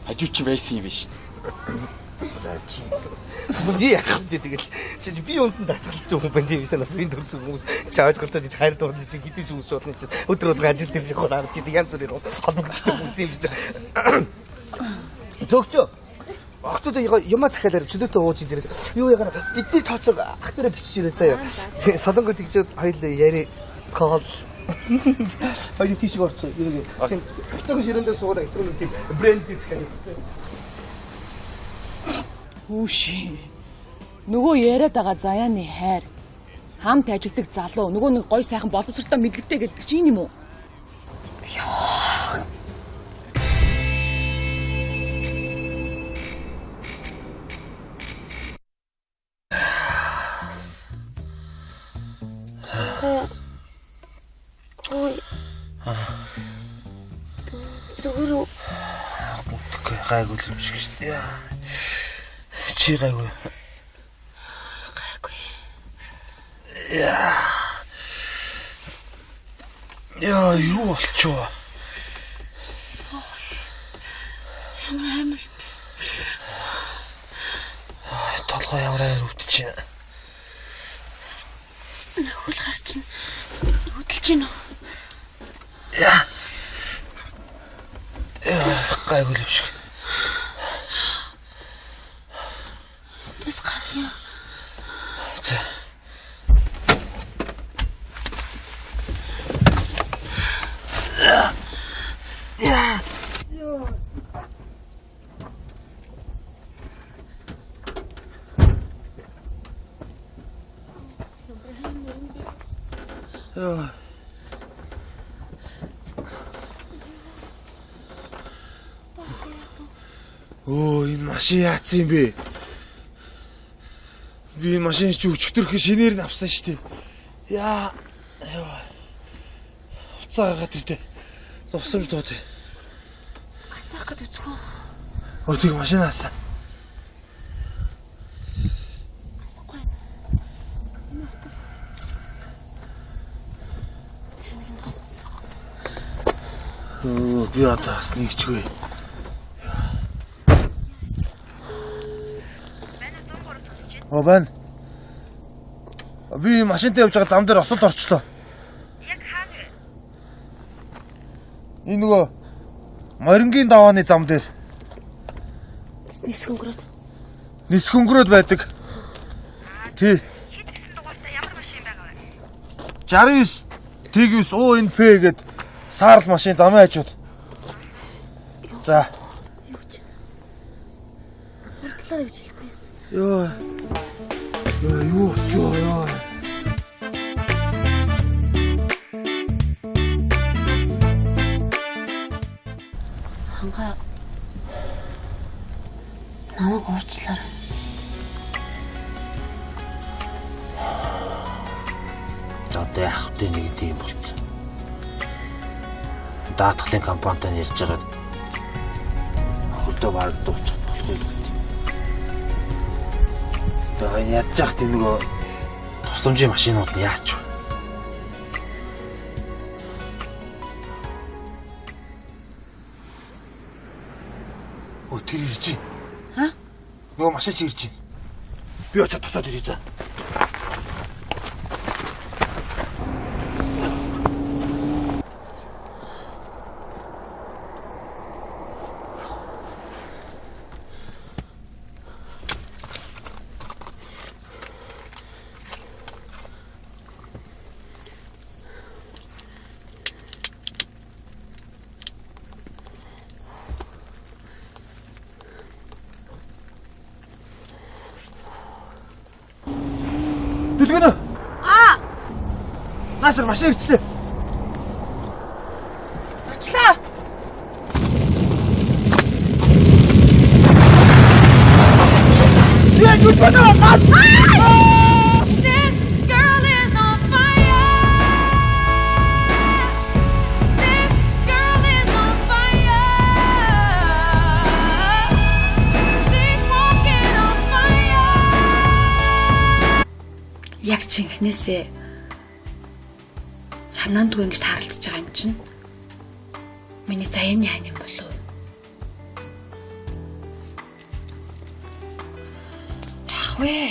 Speaker 6: Хажууд чи байсан юм биш.
Speaker 11: За чи. Бүди яах вэ тэгэл. Чи би өнтөнд татгалздаг хүн байна тийм шүү дээ. Нас би төрсөн хүмүүс чавд голцоод хайр дуурна чи гэдэг ч хүмүүс болно чи. Өдөр болгон ажил дээр чи хураа чи янз бүрээр холбогддог хүн тийм шүү дээ. Зөгчөө. Охтууд юма захиалаар чөлөөтэй ууж идэрэж юу ягаар эдний тооцоог ахтараа бичиж ирээ заяа. Солонгод тэгжээд хоёул яри кол хоёул тийшээ орцоо. Юу нэг ихтэй ширэндээ суугаа ихтэй тийм брэнд захиалж байна.
Speaker 7: Хүүши. Нөгөө яриад байгаа заяаны хайр. Хамт ажилдаг залуу нөгөө нэг гой сайхан боловсролтой мэдлэгтэй гэдэг чинь юм уу?
Speaker 3: Ой. Зүгээр үү?
Speaker 11: Үгүй гайгүй юм шиг шүү. Яа. Чи гайгүй.
Speaker 3: Гайгүй.
Speaker 11: Яа, юу болчихоо?
Speaker 3: Ямар
Speaker 11: толгой ямар өвдөж байна.
Speaker 3: Нөхөл гарчин хөдөлж гин үү?
Speaker 11: Яа, гайгүй юм шиг.
Speaker 3: Тэс гарья.
Speaker 11: За.
Speaker 1: Оо энэ машин яатсан юм бэ? Би энэ машин чи өчтөрх шинээр нь авсан шүү дээ. Яа. Уцаа гаргаад ирдэ. Зовсомж доод.
Speaker 3: Асаах гээд үзгүй.
Speaker 1: Өө тийг машин аасаа.
Speaker 3: Асахгүй. Энэ утас. Цэнийг тусцсан.
Speaker 1: Оо би одоо бас нэгчгүй. Оо байна. Би машинтай явж байгаа зам дээр осолд орчлоо. Энэ нөгөө морингийн давааны зам дээр
Speaker 3: Нисэх өнгөрөөд.
Speaker 1: нисэх өнгөрөөд байдаг. Тий. 69 Т9 УНП гээд саарл машин замын хажууд. За.
Speaker 3: Хурдлаар гэж хэлэхгүй яасан.
Speaker 1: Ёо. Юу ёо.
Speaker 3: Ханга намайг уучлаарай.
Speaker 11: Одоо яах вэ нэг тийм болцсон. Даатгалын компанитай ярьж байгаад хөдөө бардуулж болохгүй л үү. Тэгээ ядж яах тийм нөгөө тусламжийн машинууд нь яач вэ?
Speaker 1: Өө тэр ирж байна. Ха? Нөгөө машин чи ирж байна. Би очиод тусаад ирээ за. Дэлгэнэ. Наашир машин ирчлээ.
Speaker 3: Очлаа.
Speaker 1: Яа юу байна?
Speaker 10: This girl is on fire. This girl is on fire. She's walking on fire.
Speaker 8: Яг чинхнээсээ санаандгүй ингэж тааралцж байгаа юм чинь. Миний заяаны хань юм болов уу? Яах вэ?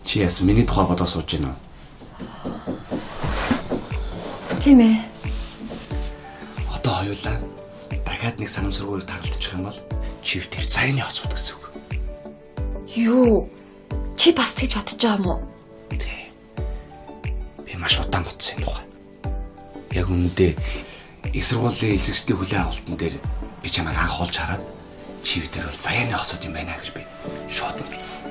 Speaker 6: Чи яс миний тухай бодож сууж байна уу?
Speaker 8: Тийм ээ.
Speaker 6: Одоо хоёулаа дахиад нэг санамсаргүйгээр таралдчих юм бол чив тэр цайны хосууд гэсэн үг.
Speaker 8: Юу? Чи бас тэгж бодож байгаа юм уу?
Speaker 6: Тий. Би маш удаан бодсон юм тухай. Яг үнэндээ их сургуулийн эсэгчдийн хүлээн авалтан дээр би чамайг анх олж хараад чив дээр бол цайны хосууд юм байна гэж би шууд мэдсэн.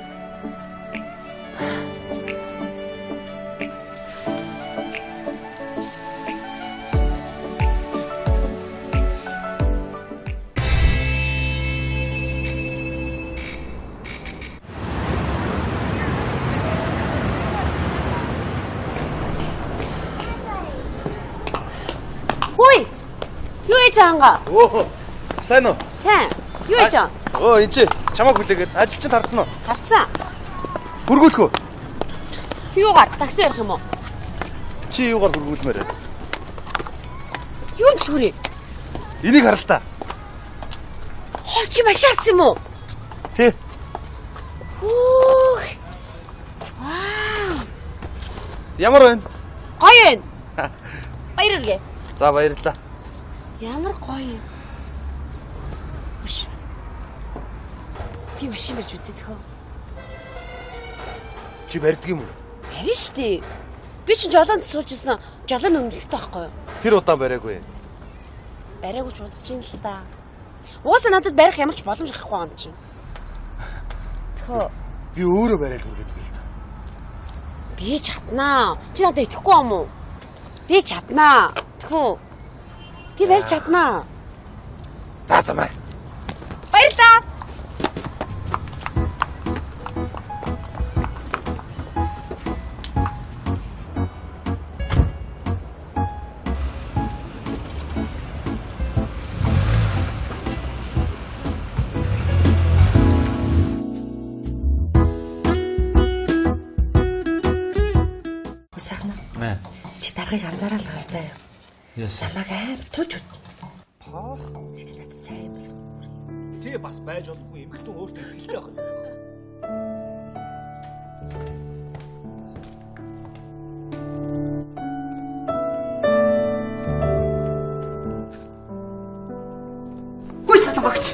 Speaker 3: Хүй. Юу ээж анга?
Speaker 1: Оо. Сайн уу?
Speaker 3: Сайн. Юу ээж аа?
Speaker 1: Оо энэ чи чамайг хүлээгээд ажил чинь тарцсан уу?
Speaker 3: Харцсан.
Speaker 1: Хөргүүлэх үү?
Speaker 3: Юугаар такси ярих юм уу?
Speaker 1: Чи юугаар хөргүүлмээр вэ?
Speaker 3: Юу юм шүрээ?
Speaker 1: Энийг хар л та.
Speaker 3: Хоо чи машин авсан юм уу?
Speaker 1: Тий.
Speaker 3: Хүүх. Вау.
Speaker 1: Ямар байна?
Speaker 3: Гоё юм. Баярлалаа.
Speaker 1: За баярлалаа.
Speaker 3: Ямар гоё юм. Өш. Би машин барьж үзээд хөө.
Speaker 1: Чи барьдаг юм уу?
Speaker 3: Барин штий. Би ч жолоонд суужсэн. Жолооны өмнөлттэй байхгүй юу?
Speaker 1: Тэр удаан бариагүй.
Speaker 3: Бариагүй ч удаж ин л та. Угаасаа надад барих ямар ч боломж гарахгүй юм чинь. Тхөө.
Speaker 1: Би өөрөө бариад хүргээд л та.
Speaker 3: Би чаднаа. Чи надад итгэхгүй юм уу? Би чаднаа. Тхөө. Би барьж чаднаа.
Speaker 1: За замаа.
Speaker 3: Баярлалаа.
Speaker 8: Усахна. Чи даргаыг анзаараад байгаа заа юу?
Speaker 6: Яс.
Speaker 8: Намайг аим тууч үт. Поо. Тэд надад сайн бол.
Speaker 6: Тий бас байж болохгүй эмхтэн өөртөө итгэлтэй байх юм.
Speaker 5: Хөөе Солонгогч.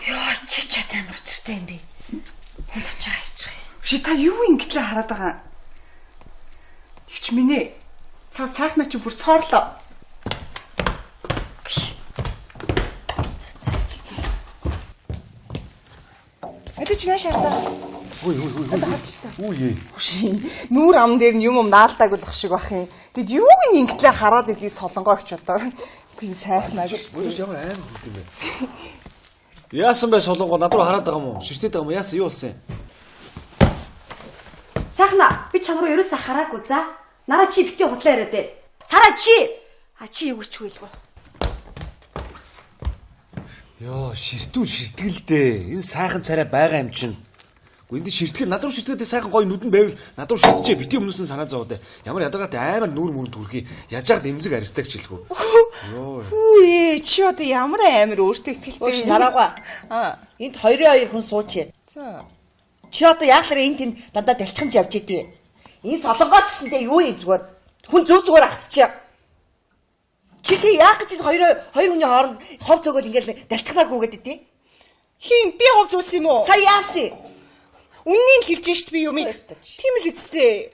Speaker 8: Яа чи ч амар учиртай юм бэ. Унцаж байгаа ч.
Speaker 5: Чи та юу ингэтлээ хараад байгаа? Игч минь ээ. Цаа сайхнаа чи бүр цоорлоо. Эдэ чи нааш хатаа.
Speaker 6: Үе.
Speaker 5: Нүүр ам дээр нь юм наалдаг болох шиг бах юм. Тэгэд юуг ингэтлээ хараад идэв Солонгогч одоо. Би сайхнаа гэж.
Speaker 6: Өөрөөс ямар амар хөлт юм бэ? Яасан бай солонгоо над руу хараад байгаа юм уу? Ширтээд байгаа юм уу? Яасан юу болсон юм?
Speaker 8: Сайхна би чам руу ерөөсөө хараагүй за. Нараа чи битгий худлаа яриад ээ. Сараа чи. Чи юу ч хөөхгүй.
Speaker 6: Йоо, ширтгэлдээ. Энэ сайхан царай байгаа юм чинь. Гэхдээ энэ ширтгэл над руу ширтгээдээ сайхан гоё нүдэн байвал над руу ширтчээ битгий өмнөөс нь санаа зовоод. Ямар ядгатай амар нүүр мөрөнд төрхий. Яжаад эмзэг аристаг ч хэлгүй. Йоо.
Speaker 5: Үе чи одоо ямар амар өөртөө ихтэй.
Speaker 9: Нараагаа. Энд 2-2 хүн сууч.
Speaker 5: За.
Speaker 9: Чи одоо яахлаар энд тэнд дандаа дэлчхэнж явж идэв. Энэ солонгооч гэсэнтэй юу юм зүгээр. Хүн зүгээр ахтчих. Чи тэг яах гэж энэ хоёр хүний хооронд хов зөөгөл ингээл дэлчхнаагүйгээд идэв.
Speaker 5: Хин би хов зөөс юм уу?
Speaker 9: Сая яасан?
Speaker 5: Үннийг хэлж шít би юм. Тийм л үсттэй.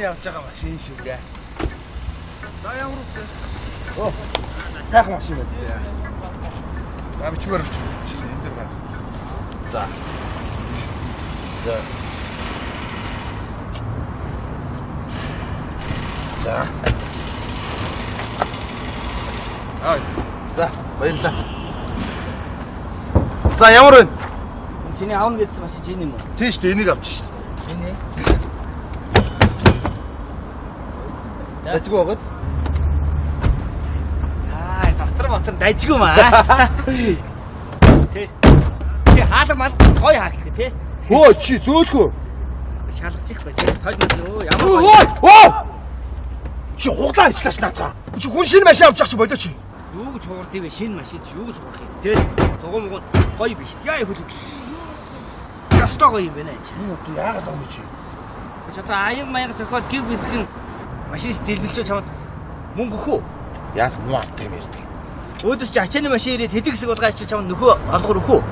Speaker 1: Явж байгаа машин шиг гээ. За ямар үгүй. Оо. Сайхан машин байна зэ. За бичмээр ч энэ дээр гарах. За. За. За. Ай. За, баярлалаа. За ямар вэ?
Speaker 2: Чиний аавн гэдсэн машин чинь юм уу?
Speaker 1: Тийш дээ энийг авчих шít.
Speaker 2: Энэ.
Speaker 1: Дажгүй байгааз.
Speaker 2: Дотор дажгүй маа. Тэ хаалга мал гой хаалгах тий.
Speaker 1: Хөө чи зөөлхөө.
Speaker 2: Шалгаж их бай тий. Тойд мөн ямар
Speaker 1: Ой! Чи хуглаа ичлаач наадгаа. Чи хүн шинэ машин авч явах чи болоо чи.
Speaker 2: юу гэж хугард юм бэ? Шинэ машин чи юу гэж хугарх юм? Тэ тугуун мгон гой биш. Яа хөл. Ястаа гой юм бэ нэ чи.
Speaker 1: Энэ одоо яагаад байгаа юм чи?
Speaker 2: Чи одоо аян маяг зохиод гів гівхэн машин дэлбэлчөө чамд мөнгө өгөх үү?
Speaker 1: Яас муу тийм ээ.
Speaker 2: Өөдөөс чи ачааны машин ирээд хэдэг хэсэг болгаач чи чамд нөхөө олгор өгөх үү?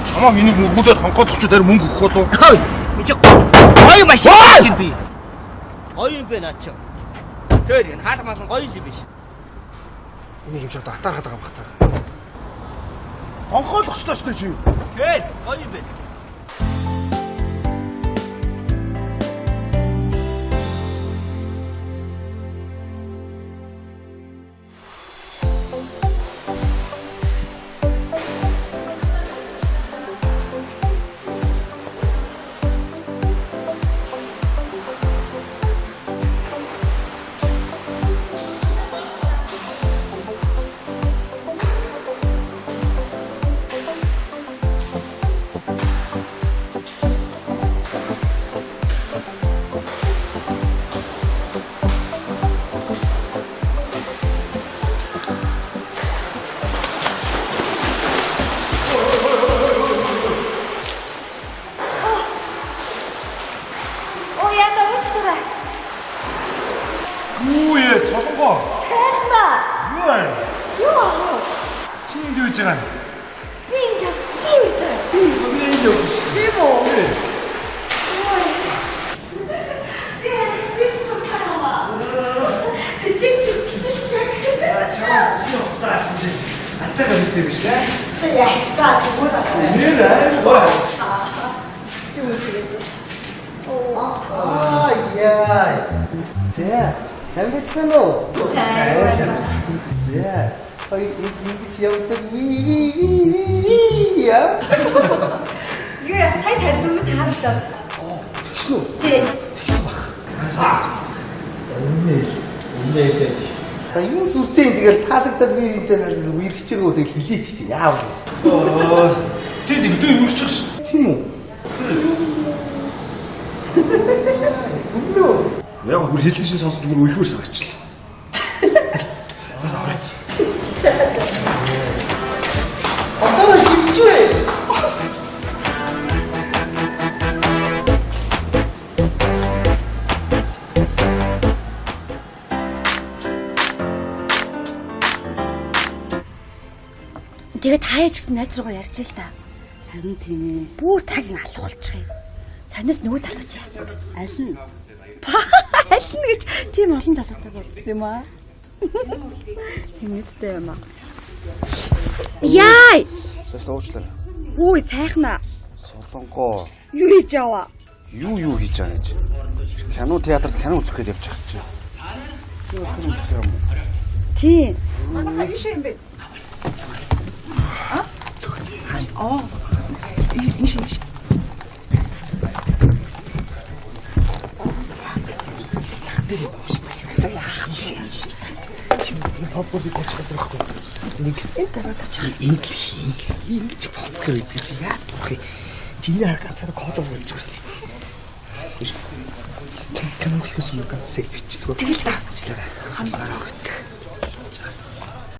Speaker 1: Чамаа энийг мөнгөдөө хонхоодох чи тэр мөнгө өгөх болов.
Speaker 2: Ми чи гой машин чинь би. Гоё юм бэ наа чи. Тэр энэ хаалга мал гоё юм биш.
Speaker 1: Энийг юм чи одоо атаархаад байгаа юм бах та. Хонхоодохчлаа шүү дээ чи.
Speaker 2: Тэр гоё юм бэ.
Speaker 6: Үе солонгоо.
Speaker 8: Сайхна.
Speaker 6: Юу аа?
Speaker 8: Юу аа?
Speaker 6: Чи энд юу хийж байгаа?
Speaker 8: Би энд явж чи юу хийж байгаа?
Speaker 6: Би энд явж байна.
Speaker 8: Би боо.
Speaker 6: Чамаа чи устраасан чи алтайгаа бит юм биш үү?
Speaker 8: Яаспа зүгээр байна.
Speaker 6: Нэр аа.
Speaker 11: Ай-яй. Зэ, сайн бицэн үү? Сайн. Зэ, ой ингэж явдаг ви.
Speaker 8: Юу яа сайн тань дүнг таалагдаад.
Speaker 11: Тэгсэн үү?
Speaker 3: Тий.
Speaker 11: Тэгсэн баг. Үнэ л. За юу сүртэй тэгэл таалагдаад би энэ үерхчээгөө тэгэл хэлээч тий. Яавал вэ?
Speaker 6: Тий битүү юм ирчих шин.
Speaker 11: Тийм үү?
Speaker 6: Яг бүр хэлсэн чинь сонсож бүр үерхмээр санагчлаа. За савраа.
Speaker 11: Асаа живчээ.
Speaker 3: Тэгээд хаяа ч гэсэн найз руугаа ярьж л та.
Speaker 4: Харин тийм ээ.
Speaker 3: Бүр тагийн алах болчих юм. Санаас нөгөө талууч яасан.
Speaker 4: Аль нь?
Speaker 3: Аль нь гэж тийм олон талуутай болчихсон юм аа.
Speaker 4: Хэмэстэй юм аа.
Speaker 3: Яй!
Speaker 6: Сас уучлаарай.
Speaker 3: Үй сайхна.
Speaker 6: Солонгоо.
Speaker 3: Юу хийж аваа?
Speaker 6: Юу хийж байгаа гэж. Кино театрт кино үзэх гээд явж байгаа чинь.
Speaker 3: Тий.
Speaker 5: Манай хашаа юм бэ? Иш.
Speaker 11: За яах юм шиг. Чим попкорн гоц газар байхгүй. Нэг энэ дараа тавчих. Ингэж попкорн идэх чи яа вэ? Чиний ганцаар код өгч үзтий. Канал хэлсэн юм ганц селфи ч тэгвэл. Тэгэл та.